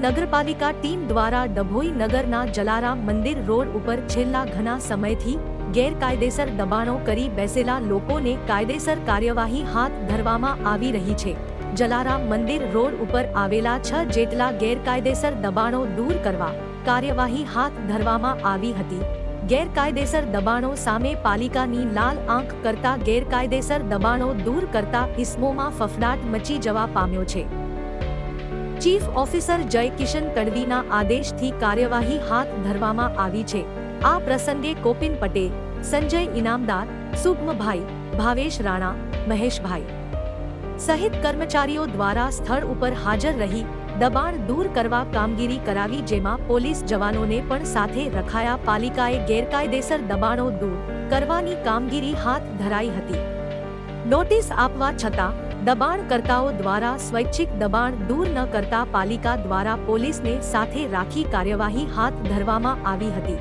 નગરપાલિકા ટીમ દ્વારા ડભોઈ નગરના જલારામ મંદિર રોડ ઉપર છેલ્લા ઘણા સમયથી ગેરકાયદેસર દબાણો કરી બેસેલા લોકોને કાયદેસર કાર્યવાહી હાથ ધરવામાં આવી રહી છે। જલારામ મંદિર રોડ ઉપર આવેલા 6 જેટલા ગેરકાયદેસર દબાણો દૂર કરવા કાર્યવાહી હાથ ધરવામાં આવી હતી। ગેરકાયદેસર દબાણો સામે પાલિકાની લાલ આંખ કરતા ગેરકાયદેસર દબાણો દૂર કરતા ઇસમોમાં ફફડાટ મચી જવા પામ્યો છે। ચીફ ઓફિસર જય કિશન તડવીના આદેશથી કાર્યવાહી હાથ ધરવામાં આવી છે। આ પ્રસંગે કોપિન પટેલ, સંજય ઇનામદાર, સુગમભાઈ, ભાવેશ રાણા, મહેશભાઈ સહિત કર્મચારીઓ દ્વારા સ્થળ ઉપર હાજર રહી દબાણ દૂર કરવા કામગીરી કરાવી, જેમાં પોલીસ જવાનોને પણ સાથે રખાયા। પાલિકાએ ગેરકાયદેસર દબાણો દૂર કરવાની કામગીરી હાથ ધરાઈ હતી। નોટિસ આપવા છતાં દબાણકર્તાઓ દ્વારા સ્વૈચ્છિક દબાણ દૂર ન કરતા પાલિકા દ્વારા પોલીસને સાથે રાખી કાર્યવાહી હાથ ધરવામાં આવી હતી।